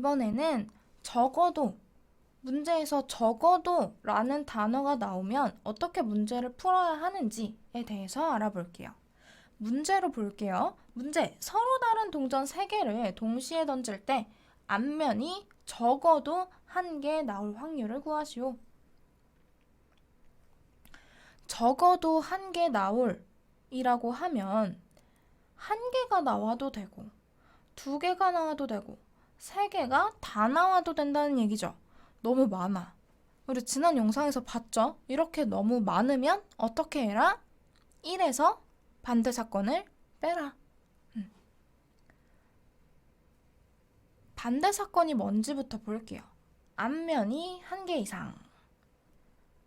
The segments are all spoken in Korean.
이번에는 적어도, 문제에서 적어도 라는 단어가 나오면 어떻게 문제를 풀어야 하는지에 대해서 알아볼게요. 문제로 볼게요. 문제, 서로 다른 동전 3개를 동시에 던질 때 앞면이 적어도 1개 나올 확률을 구하시오. 적어도 1개 나올 이라고 하면 1개가 나와도 되고 2개가 나와도 되고 3개가 다 나와도 된다는 얘기죠. 너무 많아. 우리 지난 영상에서 봤죠? 이렇게 너무 많으면 어떻게 해라? 1에서 반대 사건을 빼라. 반대 사건이 뭔지부터 볼게요. 앞면이 1개 이상.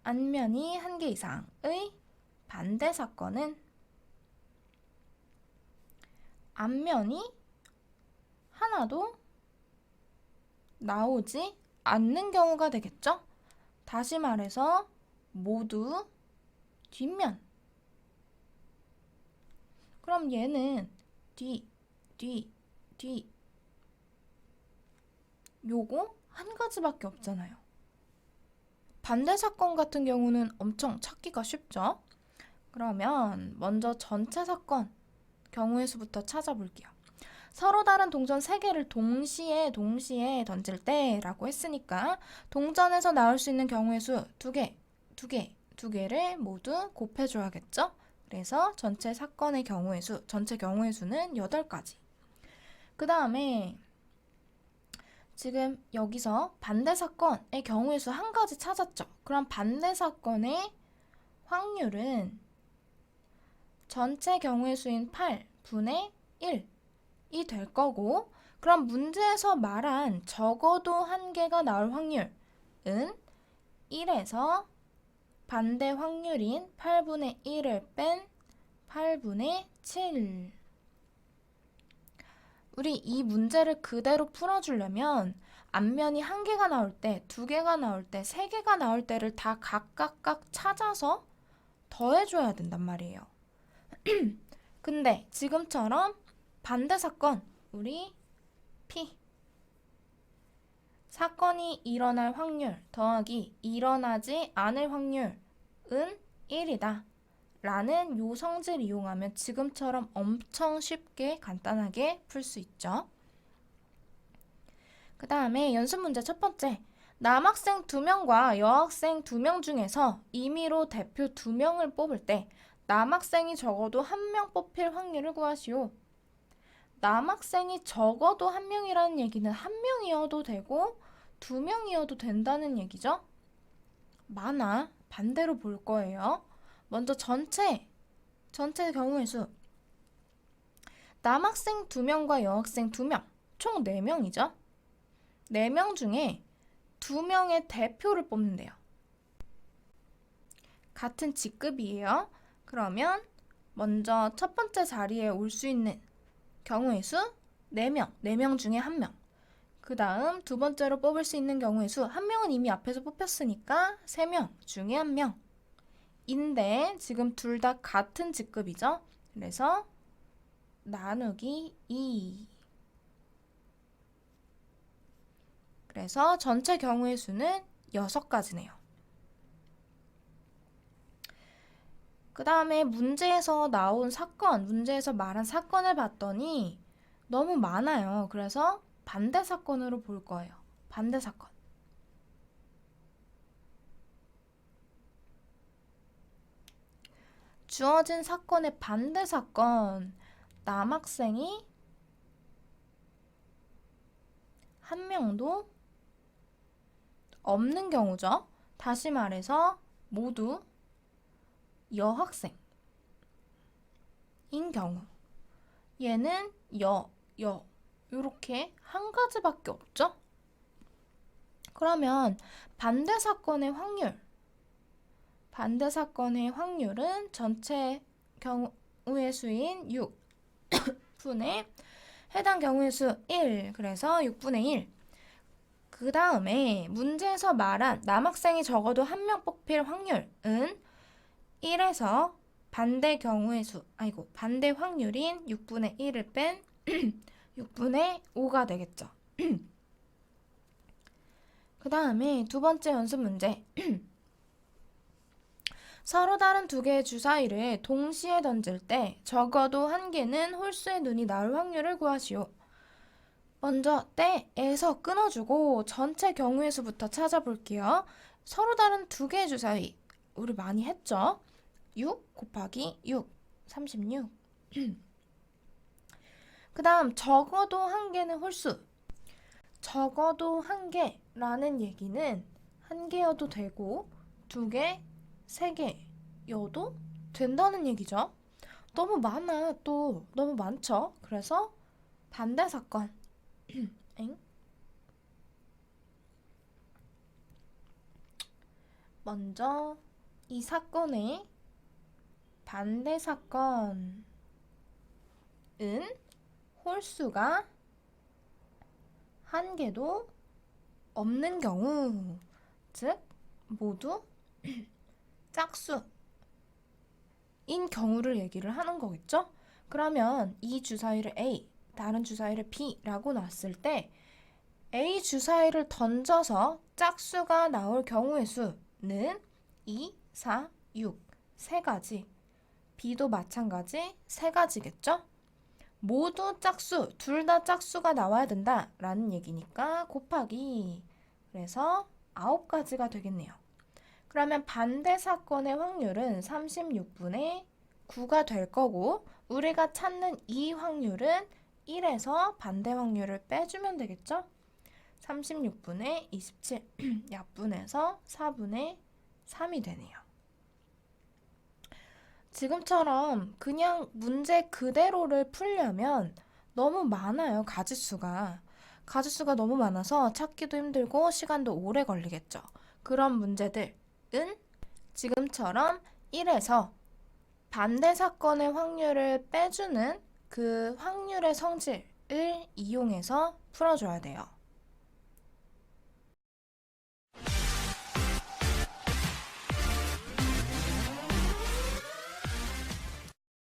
앞면이 1개 이상의 반대 사건은 앞면이 하나도 나오지 않는 경우가 되겠죠? 다시 말해서 모두 뒷면. 그럼 얘는 뒤. 요거 한 가지밖에 없잖아요. 반대 사건 같은 경우는 엄청 찾기가 쉽죠? 그러면 먼저 전체 사건 경우의 수부터 찾아볼게요. 서로 다른 동전 3개를 동시에 던질 때 라고 했으니까 동전에서 나올 수 있는 경우의 수 2개를 모두 곱해줘야겠죠? 그래서 전체 사건의 경우의 수, 전체 경우의 수는 8가지. 그 다음에 지금 여기서 반대 사건의 경우의 수 1가지 찾았죠? 그럼 반대 사건의 확률은 전체 경우의 수인 8분의 1이 될 거고, 그럼 문제에서 말한 적어도 1개가 나올 확률은 1에서 반대 확률인 8분의 1을 뺀 8분의 7. 우리 이 문제를 그대로 풀어주려면 앞면이 1개가 나올 때, 2개가 나올 때, 3개가 나올 때를 다 각각 찾아서 더해줘야 된단 말이에요. 근데 지금처럼 반대 사건, 우리 P 사건이 일어날 확률 더하기 일어나지 않을 확률은 1이다 라는 요 성질 이용하면 지금처럼 엄청 쉽게 간단하게 풀 수 있죠. 그 다음에 연습 문제 첫 번째, 남학생 2명과 여학생 2명 중에서 임의로 대표 2명을 뽑을 때 남학생이 적어도 1명 뽑힐 확률을 구하시오. 남학생이 적어도 1명이라는 얘기는 1명이어도 되고 2명이어도 된다는 얘기죠. 많아. 반대로 볼 거예요. 먼저 전체 경우의 수. 남학생 2명과 여학생 2명, 총 4명이죠. 4명 중에 2명의 대표를 뽑는데요. 같은 직급이에요. 그러면 먼저 첫 번째 자리에 올 수 있는 경우의 수 4명, 4명 중에 1명. 그 다음 두 번째로 뽑을 수 있는 경우의 수, 1명은 이미 앞에서 뽑혔으니까 3명 중에 1명. 인데 지금 둘 다 같은 직급이죠. 그래서 나누기 2. 그래서 전체 경우의 수는 6가지네요. 그 다음에 문제에서 나온 사건, 문제에서 말한 사건을 봤더니 너무 많아요. 그래서 반대 사건으로 볼 거예요. 반대 사건. 주어진 사건의 반대 사건, 남학생이 1명도 없는 경우죠. 다시 말해서 모두 여학생인 경우. 얘는 요렇게 한 가지밖에 없죠? 그러면 반대 사건의 확률은 전체 경우의 수인 6분의 해당 경우의 수 1, 그래서 6분의 1. 그 다음에 문제에서 말한 남학생이 적어도 1명 뽑힐 확률은 1에서 반대 확률인 6분의 1을 뺀 6분의 5가 되겠죠. 그 다음에 두 번째 연습 문제. 서로 다른 두 개의 주사위를 동시에 던질 때 적어도 한 개는 홀수의 눈이 나올 확률을 구하시오. 먼저 때에서 끊어주고 전체 경우의 수부터 찾아볼게요. 서로 다른 두 개의 주사위 우리 많이 했죠? 6 곱하기 6 36. 그 다음 적어도 한 개는 홀수. 적어도 한 개라는 얘기는 한 개여도 되고 두 개, 세 개여도 된다는 얘기죠. 너무 많아. 또 너무 많죠. 그래서 반대 사건. 엥? 먼저 이 사건의 반대 사건은 홀수가 한 개도 없는 경우, 즉 모두 짝수인 경우를 얘기를 하는 거겠죠? 그러면 이 주사위를 A, 다른 주사위를 B라고 놨을 때 A 주사위를 던져서 짝수가 나올 경우의 수는 2, 4, 6, 세 가지. B도 마찬가지 세 가지겠죠? 모두 짝수, 둘 다 짝수가 나와야 된다라는 얘기니까 곱하기. 그래서 9가지가 되겠네요. 그러면 반대 사건의 확률은 36분의 9가 될 거고 우리가 찾는 이 확률은 1에서 반대 확률을 빼주면 되겠죠? 36분의 27 약분해서 4분의 3이 되네요. 지금처럼 그냥 문제 그대로를 풀려면 너무 많아요, 가짓수가. 가짓수가 너무 많아서 찾기도 힘들고 시간도 오래 걸리겠죠. 그런 문제들은 지금처럼 1에서 반대 사건의 확률을 빼주는 그 확률의 성질을 이용해서 풀어줘야 돼요.